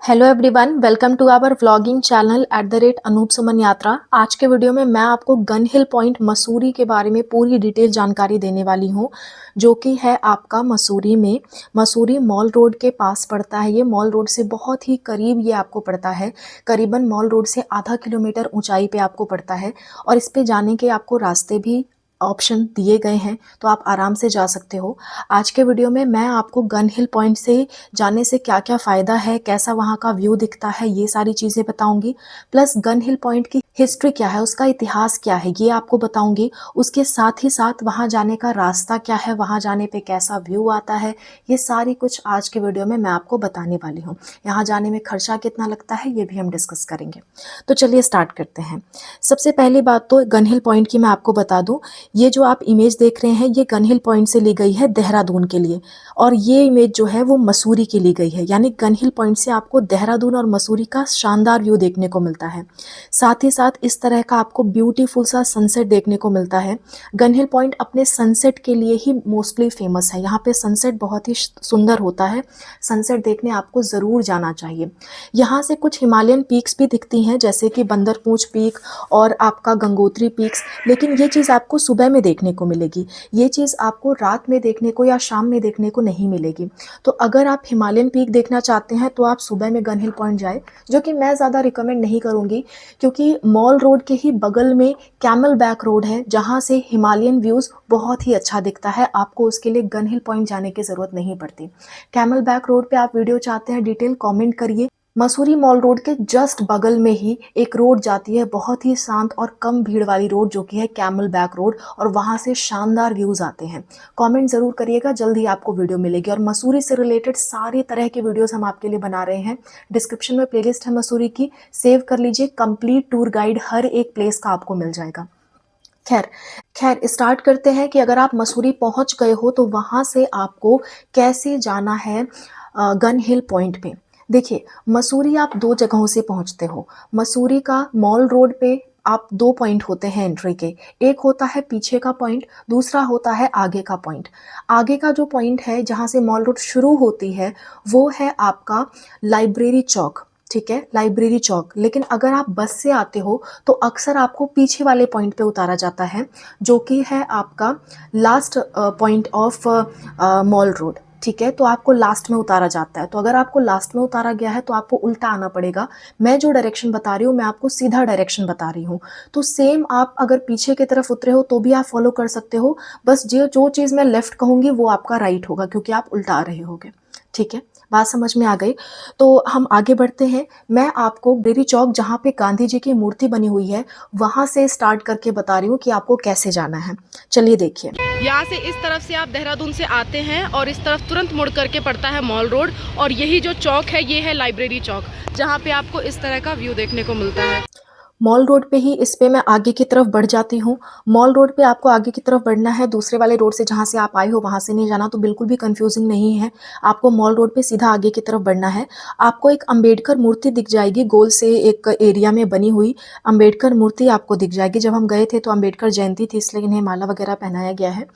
Hello everyone, welcome to our vlogging channel @Anoop Suman Yatra. आज के video में मैं आपको गन हिल पॉइंट मसूरी के बारे में पूरी डिटेल जानकारी देने वाली हूँ, जो कि है आपका मसूरी में। मसूरी मॉल रोड के पास पड़ता है। ये मॉल रोड से बहुत ही करीब ये आपको पड़ता है। करीबन मॉल रोड से आधा किलोमीटर ऊंचाई पे आपको पड़ता है और इस पे जाने के आपको रास्ते भी ऑप्शन दिए गए हैं, तो आप आराम से जा सकते हो। आज के वीडियो में मैं आपको गन हिल पॉइंट से जाने से क्या क्या फ़ायदा है, कैसा वहाँ का व्यू दिखता है, ये सारी चीज़ें बताऊंगी। प्लस गन हिल पॉइंट की हिस्ट्री क्या है, उसका इतिहास क्या है, ये आपको बताऊंगी। उसके साथ ही साथ वहाँ जाने का रास्ता क्या है, वहाँ जाने पे कैसा व्यू आता है, ये सारी कुछ आज के वीडियो में मैं आपको बताने वाली हूँ। यहाँ जाने में खर्चा कितना लगता है, ये भी हम डिस्कस करेंगे। तो चलिए स्टार्ट करते हैं। सबसे पहली बात तो गन हिल पॉइंट की मैं आपको बता दूँ। ये जो आप इमेज देख रहे हैं, ये गन हिल पॉइंट से ली गई है देहरादून के लिए, और ये इमेज जो है वो मसूरी की ली गई है। यानी गन हिल पॉइंट से आपको देहरादून और मसूरी का शानदार व्यू देखने को मिलता है। साथ ही साथ इस तरह का आपको ब्यूटीफुल सा सनसेट देखने को मिलता है। गन हिल पॉइंट अपने सनसेट के लिए ही मोस्टली फेमस है। यहाँ पे सनसेट बहुत ही सुंदर होता है। सनसेट देखने आपको ज़रूर जाना चाहिए। यहाँ से कुछ हिमालयन पीक्स भी दिखती हैं, जैसे कि बंदरपूंछ पीक और आपका गंगोत्री पीक्स, लेकिन ये चीज़ आपको सुबह में देखने को मिलेगी। ये चीज़ आपको रात में देखने को या शाम में देखने को नहीं मिलेगी। तो अगर आप हिमालयन पीक देखना चाहते हैं तो आप सुबह में गन हिल पॉइंट जाए, जो कि मैं ज़्यादा रिकमेंड नहीं करूँगी, क्योंकि मॉल रोड के ही बगल में कैमल बैक रोड है, जहाँ से हिमालयन व्यूज़ बहुत ही अच्छा दिखता है। आपको उसके लिए गन हिल पॉइंट जाने की ज़रूरत नहीं पड़ती। कैमल बैक रोड पे आप वीडियो चाहते हैं डिटेल, कमेंट करिए। मसूरी मॉल रोड के जस्ट बगल में ही एक रोड जाती है, बहुत ही शांत और कम भीड़ वाली रोड, जो कि है कैमल बैक रोड, और वहाँ से शानदार व्यूज़ आते हैं। कमेंट ज़रूर करिएगा, जल्द ही आपको वीडियो मिलेगी। और मसूरी से रिलेटेड सारे तरह के वीडियोस हम आपके लिए बना रहे हैं। डिस्क्रिप्शन में प्लेलिस्ट है मसूरी की, सेव कर लीजिए। कंप्लीट टूर गाइड हर एक प्लेस का आपको मिल जाएगा। खैर खैर स्टार्ट करते हैं कि अगर आप मसूरी पहुंच गए हो तो वहां से आपको कैसे जाना है गन हिल पॉइंट पे। देखिए, मसूरी आप दो जगहों से पहुंचते हो। मसूरी का मॉल रोड पे आप दो पॉइंट होते हैं एंट्री के। एक होता है पीछे का पॉइंट, दूसरा होता है आगे का पॉइंट। आगे का जो पॉइंट है, जहां से मॉल रोड शुरू होती है, वो है आपका लाइब्रेरी चौक। ठीक है, लाइब्रेरी चौक। लेकिन अगर आप बस से आते हो तो अक्सर आपको पीछे वाले पॉइंट पे उतारा जाता है, जो कि है आपका last point of mall road. ठीक है, तो आपको लास्ट में उतारा जाता है। तो अगर आपको लास्ट में उतारा गया है तो आपको उल्टा आना पड़ेगा। मैं जो डायरेक्शन बता रही हूँ, मैं आपको सीधा डायरेक्शन बता रही हूँ। तो सेम आप अगर पीछे की तरफ उतरे हो तो भी आप फॉलो कर सकते हो। बस जो चीज़ मैं लेफ्ट कहूँगी वो आपका राइट होगा, क्योंकि आप उल्टा आ रहे होगे। ठीक है, बात समझ में आ गई। तो हम आगे बढ़ते हैं। मैं आपको बेरी चौक, जहाँ पे गांधी जी की मूर्ति बनी हुई है, वहां से स्टार्ट करके बता रही हूँ कि आपको कैसे जाना है। चलिए देखिए, यहाँ से इस तरफ से आप देहरादून से आते हैं और इस तरफ तुरंत मुड़ करके पड़ता है मॉल रोड, और यही जो चौक है ये है लाइब्रेरी चौक, जहाँ पे आपको इस तरह का व्यू देखने को मिलता है। मॉल रोड पे ही इस पे मैं आगे की तरफ बढ़ जाती हूँ। मॉल रोड पे आपको आगे की तरफ बढ़ना है, दूसरे वाले रोड से जहाँ से आप आए हो वहाँ से नहीं जाना, तो बिल्कुल भी कंफ्यूजिंग नहीं है। आपको मॉल रोड पे सीधा आगे की तरफ बढ़ना है। आपको एक अंबेडकर मूर्ति दिख जाएगी, गोल से एक एरिया में बनी हुई अंबेडकर मूर्ति आपको दिख जाएगी। जब हम गए थे तो अंबेडकर जयंती थी, इसलिए इन्हें माला वगैरह पहनाया गया है।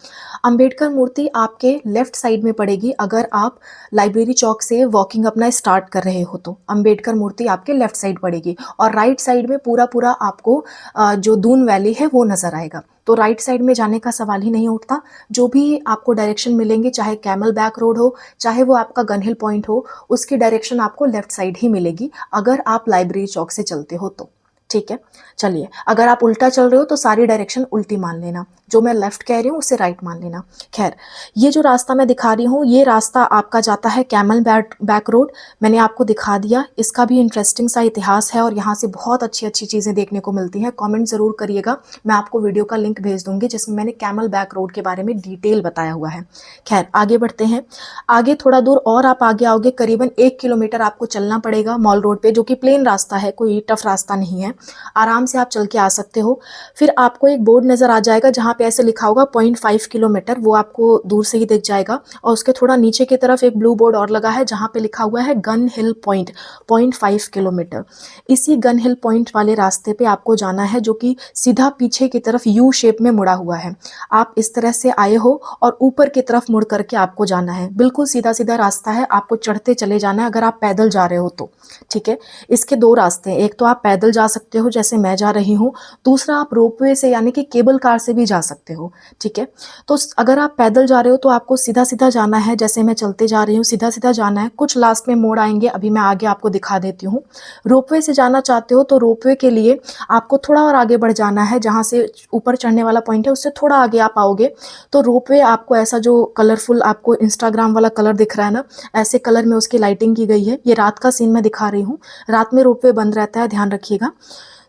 अंबेडकर मूर्ति आपके लेफ्ट साइड में पड़ेगी। अगर आप लाइब्रेरी चौक से वॉकिंग अपना स्टार्ट कर रहे हो तो अंबेडकर मूर्ति आपके लेफ्ट साइड पड़ेगी, और राइट साइड में पूरा पूरा आपको जो दून वैली है वो नज़र आएगा। तो राइट साइड में जाने का सवाल ही नहीं उठता। जो भी आपको डायरेक्शन मिलेंगे, चाहे कैमल बैक रोड हो, चाहे वो आपका गन हिल पॉइंट हो, उसकी डायरेक्शन आपको लेफ्ट साइड ही मिलेगी, अगर आप लाइब्रेरी चौक से चलते हो तो। ठीक है, चलिए, अगर आप उल्टा चल रहे हो तो सारी डायरेक्शन उल्टी मान लेना, जो मैं लेफ्ट कह रही हूँ उसे राइट मान लेना। खैर, ये जो रास्ता मैं दिखा रही हूँ, ये रास्ता आपका जाता है कैमल बैक रोड। मैंने आपको दिखा दिया। इसका भी इंटरेस्टिंग सा इतिहास है और यहाँ से बहुत अच्छी अच्छी चीज़ें देखने को मिलती हैं। कमेंट ज़रूर करिएगा, मैं आपको वीडियो का लिंक भेज दूंगी जिसमें मैंने कैमल बैक रोड के बारे में डिटेल बताया हुआ है। खैर, आगे बढ़ते हैं। आगे थोड़ा दूर और आप आगे आओगे, करीबन 1 किलोमीटर आपको चलना पड़ेगा मॉल रोड पे, जो कि प्लेन रास्ता है, कोई टफ रास्ता नहीं है। आराम से आप चल के आ सकते हो। फिर आपको एक बोर्ड नज़र आ जाएगा जहाँ पे ऐसे लिखा होगा 0.5 किलोमीटर, वो आपको दूर से ही दिख जाएगा। और उसके थोड़ा नीचे की तरफ एक ब्लू बोर्ड और लगा है जहाँ पे लिखा हुआ है गन हिल पॉइंट, 0.5 किलोमीटर। इसी गन हिल पॉइंट वाले रास्ते पे आपको जाना है, जो कि सीधा पीछे की तरफ यू शेप में मुड़ा हुआ है। आप इस तरह से आए हो और ऊपर की तरफ मुड़ करके आपको जाना है। बिल्कुल सीधा सीधा रास्ता है, आपको चढ़ते चले जाना है अगर आप पैदल जा रहे हो तो। ठीक है, इसके दो रास्ते हैं, एक तो आप पैदल जा सकते हो जैसे मैं जा रही हूँ, दूसरा आप रोपवे से यानी कि केबल कार से भी जा सकते हो। ठीक है, तो अगर आप पैदल जा रहे हो तो आपको सीधा सीधा जाना है, जैसे मैं चलते जा रही हूँ सीधा सीधा जाना है। कुछ लास्ट में मोड़ आएंगे, अभी मैं आगे आपको दिखा देती हूँ। रोपवे से जाना चाहते हो तो रोपवे के लिए आपको थोड़ा और आगे बढ़ जाना है, जहाँ से ऊपर चढ़ने वाला पॉइंट है उससे थोड़ा आगे आप आओगे तो रोपवे आपको ऐसा जो कलरफुल आपको इंस्टाग्राम वाला कलर दिख रहा है ना, ऐसे कलर में उसकी लाइटिंग की गई है। ये रात का सीन मैं दिखा रही हूँ, रात में रोपवे बंद रहता है, ध्यान रखिएगा।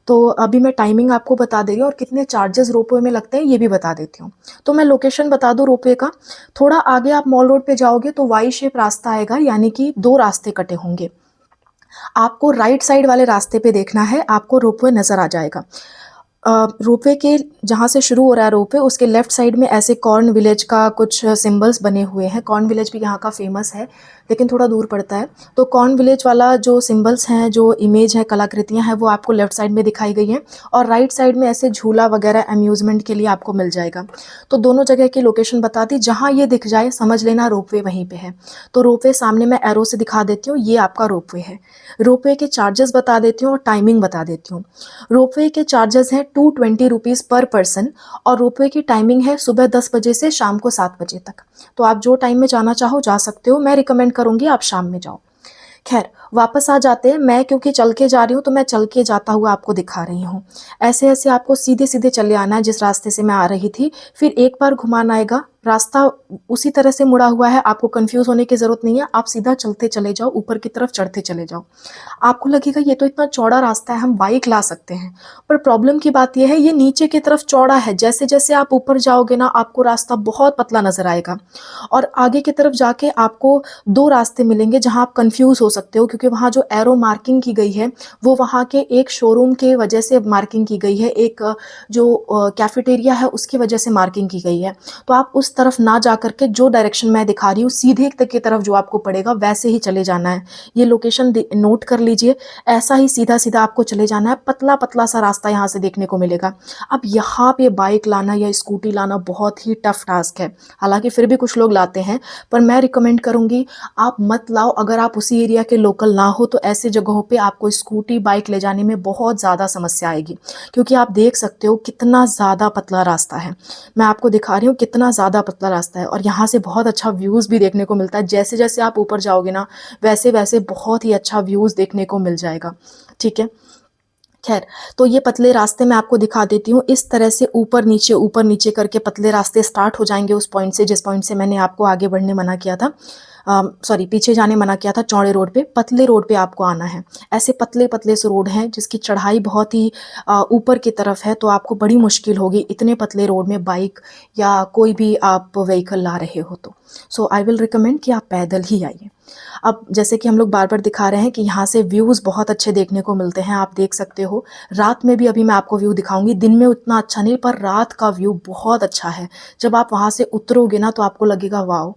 तो अभी मैं टाइमिंग आपको बता दे रही हूँ और कितने चार्जेस रोपवे में लगते हैं ये भी बता देती हूँ। तो मैं लोकेशन बता दूँ रोपवे का। थोड़ा आगे आप मॉल रोड पे जाओगे तो वाई शेप रास्ता आएगा, यानी कि दो रास्ते कटे होंगे। आपको राइट साइड वाले रास्ते पे देखना है, आपको रोपवे नज़र आ जाएगा। रोपवे के जहाँ से शुरू हो रहा है रोपवे, उसके लेफ्ट साइड में ऐसे कॉर्न विलेज का कुछ सिंबल्स बने हुए हैं। कॉर्न विलेज भी यहाँ का फेमस है लेकिन थोड़ा दूर पड़ता है। तो कॉर्न विलेज वाला जो सिंबल्स हैं, जो इमेज है, कलाकृतियाँ हैं, वो आपको लेफ्ट साइड में दिखाई गई हैं। और राइट साइड में ऐसे झूला वगैरह अम्यूज़मेंट के लिए आपको मिल जाएगा। तो दोनों जगह की लोकेशन बता दी, जहाँ ये दिख जाए समझ लेना रोपवे वहीं पे है। तो रोपवे सामने मैं एरो से दिखा देती हूँ, ये आपका रोपवे है। रोपवे के चार्जेस बता देती हूँ और टाइमिंग बता देती हूँ। रोपवे के चार्जेस हैं 220 रुपीज़ पर पर्सन और रोपवे की टाइमिंग है सुबह 10 बजे से शाम को 7 बजे तक। तो आप जो टाइम में जाना चाहो जा सकते हो, मैं रिकमेंड करूँगी आप शाम में जाओ। खैर, वापस आ जाते हैं। मैं क्योंकि चल के जा रही हूँ तो मैं चल के जाता हुआ आपको दिखा रही हूँ। ऐसे ऐसे आपको सीधे सीधे चले आना है जिस रास्ते से मैं आ रही थी। फिर एक बार घुमाना आएगा, रास्ता उसी तरह से मुड़ा हुआ है, आपको कंफ्यूज होने की ज़रूरत नहीं है। आप सीधा चलते चले जाओ, ऊपर की तरफ चढ़ते चले जाओ। आपको लगेगा ये तो इतना चौड़ा रास्ता है, हम बाइक ला सकते हैं। पर प्रॉब्लम की बात यह है, ये नीचे की तरफ चौड़ा है। जैसे जैसे आप ऊपर जाओगे ना, आपको रास्ता बहुत पतला नज़र आएगा। और आगे की तरफ जाके आपको दो रास्ते मिलेंगे जहाँ आप कंफ्यूज हो सकते हो, क्योंकि वहाँ जो एरो मार्किंग की गई है वो वहाँ के एक शोरूम के वजह से मार्किंग की गई है, एक जो कैफेटेरिया है उसकी वजह से मार्किंग की गई है। तो आप उस तरफ ना जा करके जो डायरेक्शन मैं दिखा रही हूँ सीधे तक की तरफ जो आपको पड़ेगा वैसे ही चले जाना है। ये लोकेशन नोट कर लीजिए, ऐसा ही सीधा सीधा आपको चले जाना है। पतला पतला सा रास्ता यहाँ से देखने को मिलेगा। अब यहाँ पे बाइक लाना या स्कूटी लाना बहुत ही टफ टास्क है, हालांकि फिर भी कुछ लोग लाते हैं, पर मैं रिकमेंड करूँगी आप मत लाओ। अगर आप उसी एरिया के लोकल ना हो तो ऐसे जगहों पे आपको स्कूटी बाइक ले जाने में बहुत ज़्यादा समस्या आएगी, क्योंकि आप देख सकते हो कितना ज़्यादा पतला रास्ता है। मैं आपको दिखा रही हूँ कितना ज़्यादा पतला रास्ता है और यहाँ से बहुत अच्छा व्यूज़ भी देखने को मिलता है। जैसे जैसे आप ऊपर जाओगे ना, वैसे वैसे बहुत ही अच्छा व्यूज़ देखने को मिल जाएगा। ठीक है, खैर, तो ये पतले रास्ते मैं आपको दिखा देती हूँ। इस तरह से ऊपर नीचे करके पतले रास्ते स्टार्ट हो जाएंगे उस पॉइंट से जिस पॉइंट से मैंने आपको आगे बढ़ने मना किया था, पीछे जाने मना किया था। चौड़े रोड पे, पतले रोड पे आपको आना है। ऐसे पतले पतले से रोड हैं जिसकी चढ़ाई बहुत ही ऊपर की तरफ है, तो आपको बड़ी मुश्किल होगी इतने पतले रोड में बाइक या कोई भी आप व्हीकल ला रहे हो तो। सो आई विल रिकमेंड कि आप पैदल ही आइए। अब जैसे कि हम लोग बार बार दिखा रहे हैं कि यहाँ से व्यूज़ बहुत अच्छे देखने को मिलते हैं, आप देख सकते हो। रात में भी अभी मैं आपको व्यू दिखाऊंगी, दिन में उतना अच्छा नहीं पर रात का व्यू बहुत अच्छा है। जब आप वहाँ से उतरोगे ना तो आपको लगेगा वाओ।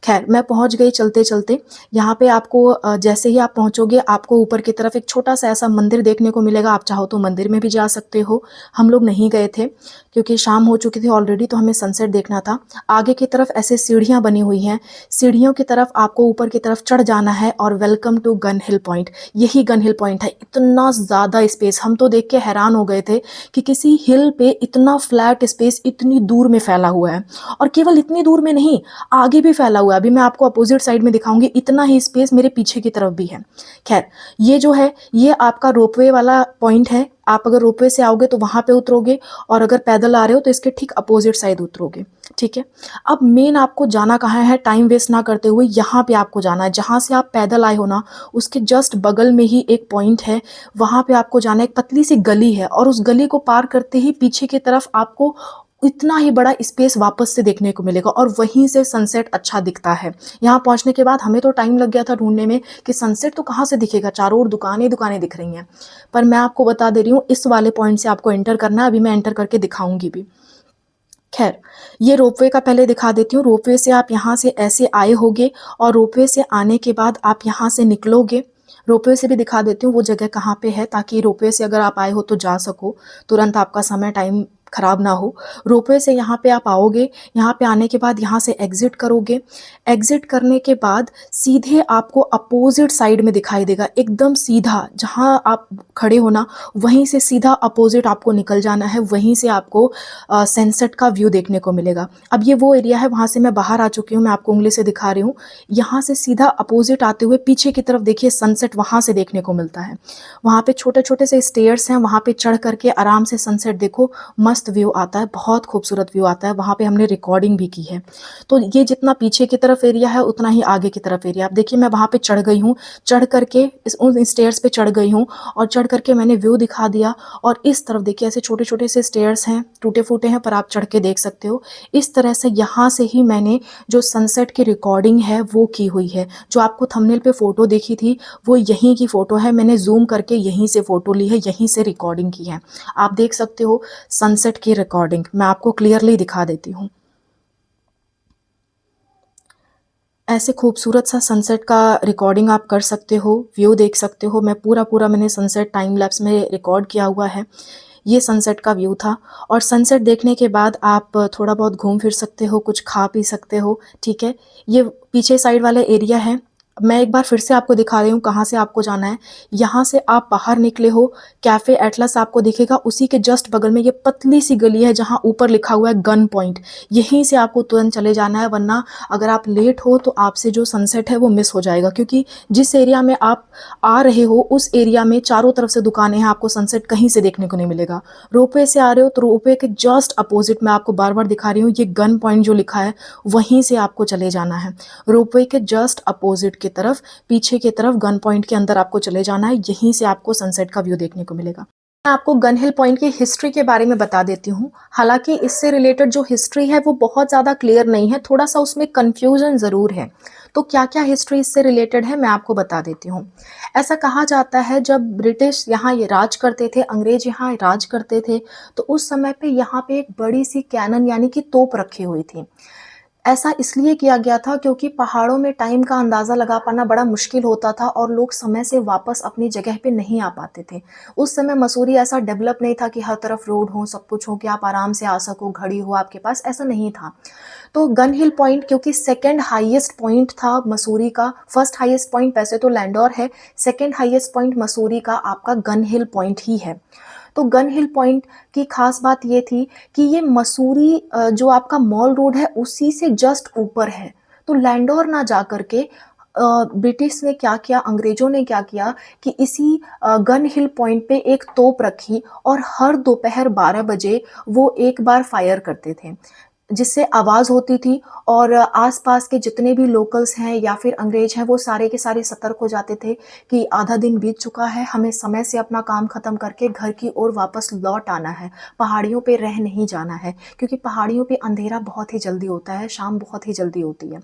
खैर, मैं पहुंच गई चलते चलते। यहाँ पे आपको जैसे ही आप पहुंचोगे आपको ऊपर की तरफ एक छोटा सा ऐसा मंदिर देखने को मिलेगा। आप चाहो तो मंदिर में भी जा सकते हो। हम लोग नहीं गए थे क्योंकि शाम हो चुकी थी ऑलरेडी, तो हमें सनसेट देखना था। आगे की तरफ ऐसे सीढ़ियाँ बनी हुई हैं, सीढ़ियों की तरफ आपको ऊपर की तरफ चढ़ जाना है और welcome to gun hill point. यही गन हिल पॉइंट है। इतना ज़्यादा स्पेस, हम तो देख के हैरान हो गए थे कि किसी हिल पे इतना फ्लैट स्पेस इतनी दूर में फैला हुआ है। और केवल इतनी दूर में नहीं, आगे भी फैला हुआ है। अभी मैं आपको अपोजिट साइड में दिखाऊंगी, इतना ही स्पेस मेरे पीछे की तरफ भी है। खैर, ये जो है ये आपका रोपवे वाला पॉइंट है। आप अगर रोपवे से आओगे तो वहाँ पे उतरोगे और अगर पैदल आ रहे हो तो इसके ठीक अपोजिट साइड उतरोगे। ठीक है, अब मेन आपको जाना कहाँ है, टाइम वेस्ट ना करते हुए यहाँ पे आपको जाना है। जहाँ से आप पैदल आए हो ना, उसके जस्ट बगल में ही एक पॉइंट है, वहाँ पे आपको जाना है। एक पतली सी गली है और उस गली को पार करते ही पीछे की तरफ आपको इतना ही बड़ा स्पेस वापस से देखने को मिलेगा और वहीं से सनसेट अच्छा दिखता है। यहाँ पहुँचने के बाद हमें तो टाइम लग गया था ढूँढने में कि सनसेट तो कहाँ से दिखेगा, चारों ओर दुकानें ही दुकानें दिख रही हैं। पर मैं आपको बता दे रही हूँ, इस वाले पॉइंट से आपको एंटर करना है, अभी मैं एंटर करके दिखाऊँगी भी। खैर, ये रोपवे का पहले दिखा देती हूँ। रोपवे से आप यहाँ से ऐसे आए होगे और रोपवे से आने के बाद आप यहाँ से निकलोगे। रोपवे से भी दिखा देती हूँ वो जगह कहाँ पे है, ताकि रोपवे से अगर आप आए हो तो जा सको, तुरंत आपका समय टाइम खराब ना हो। रोपवे से यहाँ पे आप आओगे, यहाँ पे आने के बाद यहाँ से एग्जिट करोगे। एग्जिट करने के बाद सीधे आपको अपोजिट साइड में दिखाई देगा, एकदम सीधा जहाँ आप खड़े हो ना, वहीं से सीधा अपोजिट आपको निकल जाना है। वहीं से आपको सनसेट का व्यू देखने को मिलेगा। अब ये वो एरिया है, वहाँ से मैं बाहर आ चुकी हूँ, मैं आपको उंगली से दिखा रही हूँ। यहाँ से सीधा अपोजिट आते हुए पीछे की तरफ देखिए, सनसेट वहाँ से देखने को मिलता है। वहाँ पे छोटे छोटे से स्टेयर्स हैं, वहाँ पे चढ़ करके आराम से सनसेट देखो, मस्त व्यू आता है, बहुत खूबसूरत व्यू आता है। वहाँ पे हमने रिकॉर्डिंग भी की है। तो ये जितना पीछे की तरफ एरिया है उतना ही आगे की तरफ एरिया। अब देखिए मैं वहाँ पे चढ़ गई हूँ, चढ़ करके उन स्टेयर्स पे चढ़ गई हूँ और चढ़ करके मैंने व्यू दिखा दिया। और इस तरफ देखिए ऐसे छोटे छोटे से स्टेयर्स हैं, टूटे फूटे हैं, पर आप चढ़ के देख सकते हो। इस तरह से यहाँ से ही मैंने जो सनसेट की रिकॉर्डिंग है वो की हुई है। जो आपको थंबनेल पे फ़ोटो देखी थी वो यहीं की फ़ोटो है, मैंने जूम करके यहीं से फ़ोटो ली है, यहीं से रिकॉर्डिंग की है। आप देख सकते हो सनसेट की रिकॉर्डिंग, मैं आपको क्लियरली दिखा देती हूँ। ऐसे खूबसूरत सा सनसेट का रिकॉर्डिंग आप कर सकते हो, व्यू देख सकते हो। मैं पूरा मैंने सनसेट टाइम लैप्स में रिकॉर्ड किया हुआ है। ये सनसेट का व्यू था और सनसेट देखने के बाद आप थोड़ा बहुत घूम फिर सकते हो, कुछ खा पी सकते हो, ठीक है। ये पीछे साइड वाला एरिया है। मैं एक बार फिर से आपको दिखा रही हूँ कहाँ से आपको जाना है। यहाँ से आप बाहर निकले हो, कैफ़े एटलस आपको दिखेगा, उसी के जस्ट बगल में ये पतली सी गली है जहाँ ऊपर लिखा हुआ है गन पॉइंट। यहीं से आपको तुरंत चले जाना है, वरना अगर आप लेट हो तो आपसे जो सनसेट है वो मिस हो जाएगा, क्योंकि जिस एरिया में आप आ रहे हो उस एरिया में चारों तरफ से दुकानें हैं, आपको सनसेट कहीं से देखने को नहीं मिलेगा। रोपवे से आ रहे हो तो रोपवे के जस्ट अपोजिट मैं आपको बार बार दिखा रही हूँ, ये गन पॉइंट जो लिखा है वहीं से आपको चले जाना है। रोपवे के जस्ट अपोजिट की तरफ, पीछे की तरफ गन पॉइंट के अंदर आपको चले जाना है, यहीं से आपको सनसेट का व्यू देखने को मिलेगा। मैं आपको गन हिल पॉइंट की हिस्ट्री के बारे में बता देती हूँ। हालांकि इससे रिलेटेड जो हिस्ट्री है वो बहुत ज़्यादा क्लियर नहीं है, थोड़ा सा उसमें कन्फ्यूजन ज़रूर है। तो क्या क्या हिस्ट्री इससे रिलेटेड है मैं आपको बता देती हूँ। ऐसा कहा जाता है जब ब्रिटिश यहाँ ये राज करते थे, अंग्रेज यहाँ राज करते थे, तो उस समय पे यहाँ पे एक बड़ी सी कैनन यानी कि तोप रखी हुई थी। ऐसा इसलिए किया गया था क्योंकि पहाड़ों में टाइम का अंदाज़ा लगा पाना बड़ा मुश्किल होता था और लोग समय से वापस अपनी जगह पे नहीं आ पाते थे। उस समय मसूरी ऐसा डेवलप नहीं था कि हर तरफ रोड हो, सब कुछ हो कि आप आराम से आ सको, घड़ी हो आपके पास, ऐसा नहीं था। तो गन हिल पॉइंट क्योंकि सेकंड हाईएस्ट पॉइंट था मसूरी का, फर्स्ट हाईएस्ट पॉइंट वैसे तो लैंडोर है, सेकंड हाईएस्ट पॉइंट मसूरी का आपका गन हिल पॉइंट ही है। तो गन हिल पॉइंट की खास बात ये थी कि ये मसूरी जो आपका मॉल रोड है उसी से जस्ट ऊपर है। तो लैंडोर ना जा करके ब्रिटिश ने क्या किया, अंग्रेजों ने क्या किया कि इसी गन हिल पॉइंट पे एक तोप रखी और हर दोपहर 12 बजे वो एक बार फायर करते थे, जिससे आवाज़ होती थी और आसपास के जितने भी लोकल्स हैं या फिर अंग्रेज हैं वो सारे के सारे सतर्क हो जाते थे कि आधा दिन बीत चुका है, हमें समय से अपना काम ख़त्म करके घर की ओर वापस लौट आना है, पहाड़ियों पे रह नहीं जाना है, क्योंकि पहाड़ियों पे अंधेरा बहुत ही जल्दी होता है, शाम बहुत ही जल्दी होती है।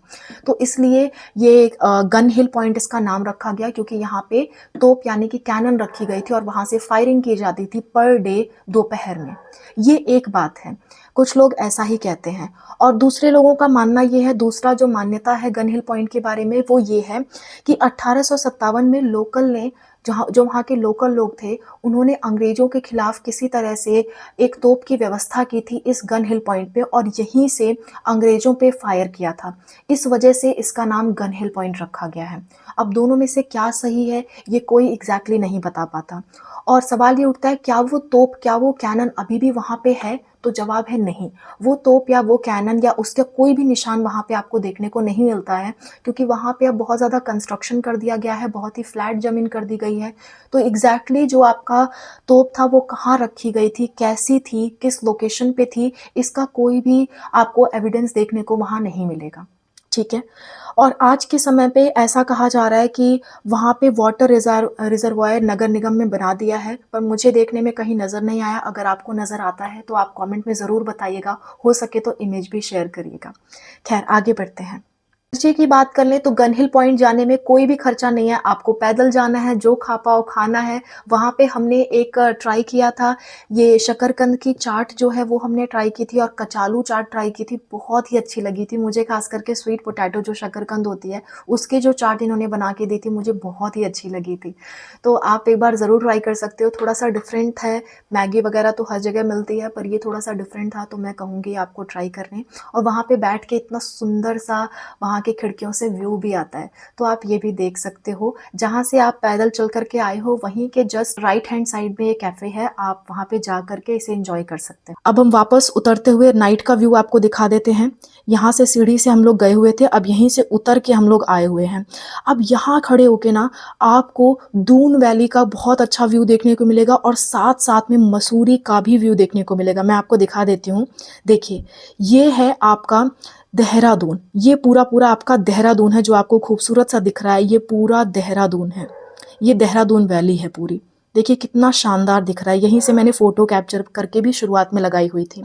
तो इसलिए ये गन हिल पॉइंट इसका नाम रखा गया, क्योंकि यहाँ पे तोप यानी कि कैनन रखी गई थी और वहाँ से फायरिंग की जाती थी पर डे दोपहर में। ये एक बात है, कुछ लोग ऐसा ही कहते हैं। और दूसरे लोगों का मानना ये है, दूसरा जो मान्यता है गन हिल पॉइंट के बारे में वो ये है कि 1857 में लोकल ने जो वहाँ के लोकल लोग थे उन्होंने अंग्रेज़ों के खिलाफ किसी तरह से एक तोप की व्यवस्था की थी इस गन हिल पॉइंट पे और यहीं से अंग्रेज़ों पे फायर किया था। इस वजह से इसका नाम गन हिल पॉइंट रखा गया है। अब दोनों में से क्या सही है ये कोई एग्जैक्टली नहीं बता पाता। और सवाल ये उठता है, क्या वो तोप, क्या वो कैनन अभी भी वहाँ पे है? तो जवाब है नहीं। वो तोप या वो कैनन या उसका कोई भी निशान वहाँ पे आपको देखने को नहीं मिलता है, क्योंकि वहाँ पे अब बहुत ज़्यादा कंस्ट्रक्शन कर दिया गया है, बहुत ही फ्लैट ज़मीन कर दी गई है। तो एग्जैक्टली जो आपका तोप था वो कहाँ रखी गई थी, कैसी थी, किस लोकेशन पे थी, इसका कोई भी आपको एविडेंस देखने को वहाँ नहीं मिलेगा। ठीक है। और आज के समय पे ऐसा कहा जा रहा है कि वहाँ पे वाटर रिज़र्वॉयर नगर निगम में बना दिया है, पर मुझे देखने में कहीं नज़र नहीं आया। अगर आपको नज़र आता है तो आप कमेंट में ज़रूर बताइएगा, हो सके तो इमेज भी शेयर करिएगा। खैर आगे बढ़ते हैं। खर्चे की बात कर लें तो गन हिल पॉइंट जाने में कोई भी खर्चा नहीं है, आपको पैदल जाना है, जो खा पाओ खाना है। वहाँ पे हमने एक ट्राई किया था, ये शकरकंद की चाट जो है वो हमने ट्राई की थी और कचालू चाट ट्राई की थी, बहुत ही अच्छी लगी थी मुझे। ख़ास करके स्वीट पोटैटो जो शकरकंद होती है, उसकी जो चाट इन्होंने बना के दी थी मुझे बहुत ही अच्छी लगी थी। तो आप एक बार ज़रूर ट्राई कर सकते हो, थोड़ा-सा डिफरेंट है। मैगी वगैरह तो हर जगह मिलती है, पर ये थोड़ा-सा डिफरेंट था, तो मैं कहूँगी आपको ट्राई करने। और वहाँ पे बैठ के इतना सुंदर सा वहाँ की खिड़कियों से व्यू भी आता है, तो आप ये भी देख सकते हो। जहाँ से आप पैदल चल कर के आए हो वहीं के जस्ट राइट हैंड साइड में ये कैफ़े है, आप वहाँ पे जा कर के इसे एंजॉय कर सकते हैं। अब हम वापस उतरते हुए नाइट का व्यू आपको दिखा देते हैं। यहाँ से सीढ़ी से हम लोग गए हुए थे, अब यहीं से उतर के हम लोग आए हुए हैं। अब यहाँ खड़े होके ना आपको दून वैली का बहुत अच्छा व्यू देखने को मिलेगा और साथ-साथ में मसूरी का भी व्यू देखने को मिलेगा। मैं आपको दिखा देती हूँ। देखिए, ये है आपका देहरादून, ये पूरा-पूरा आपका देहरादून है जो आपको खूबसूरत सा दिख रहा है, ये पूरा देहरादून है। ये देहरादून वैली है पूरी। देखिए कितना शानदार दिख रहा है, यहीं से मैंने फ़ोटो कैप्चर करके भी शुरुआत में लगाई हुई थी,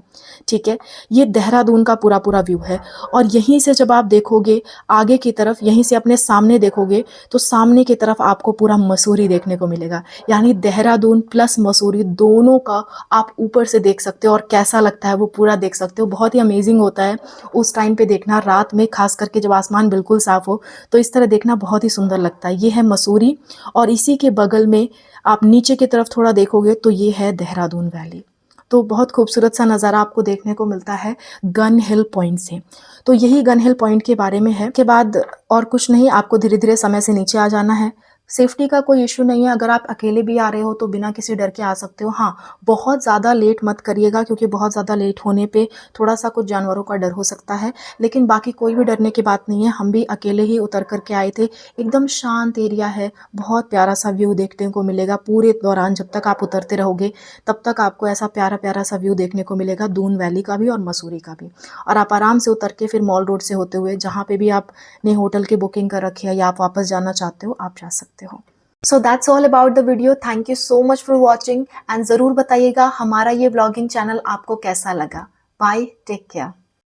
ठीक है। ये देहरादून का पूरा-पूरा व्यू है और यहीं से जब आप देखोगे आगे की तरफ, यहीं से अपने सामने देखोगे, तो सामने की तरफ आपको पूरा मसूरी देखने को मिलेगा। यानी देहरादून प्लस मसूरी दोनों का आप ऊपर से देख सकते हो और कैसा लगता है वो पूरा देख सकते हो। बहुत ही अमेज़िंग होता है उस टाइम पे देखना, रात में ख़ास करके जब आसमान बिल्कुल साफ़ हो, तो इस तरह देखना बहुत ही सुंदर लगता है। ये है मसूरी और इसी के बगल में आप नीचे की तरफ थोड़ा देखोगे तो ये है देहरादून वैली। तो बहुत खूबसूरत सा नज़ारा आपको देखने को मिलता है गन हिल पॉइंट से। तो यही गन हिल पॉइंट के बारे में है। के बाद और कुछ नहीं, आपको धीरे-धीरे समय से नीचे आ जाना है। सेफ्टी का कोई इश्यू नहीं है, अगर आप अकेले भी आ रहे हो तो बिना किसी डर के आ सकते हो। हाँ, बहुत ज़्यादा लेट मत करिएगा क्योंकि बहुत ज़्यादा लेट होने पे थोड़ा-सा कुछ जानवरों का डर हो सकता है, लेकिन बाकी कोई भी डरने की बात नहीं है। हम भी अकेले ही उतर कर के आए थे। एकदम शांत एरिया है, बहुत प्यारा-सा व्यू देखने को मिलेगा पूरे दौरान। जब तक आप उतरते रहोगे, तब तक आपको ऐसा प्यारा-प्यारा सा व्यू देखने को मिलेगा दून वैली का भी और मसूरी का भी। और आप आराम से उतर के फिर मॉल रोड से होते हुए जहाँ पे भी आपने होटल की बुकिंग कर रखी है या आप वापस जाना चाहते हो, आप जा सकते हो। So that's all about the video. Thank you so much for watching and ज़रूर बताइएगा हमारा ये व्लॉगिंग चैनल आपको कैसा लगा। Bye, take care.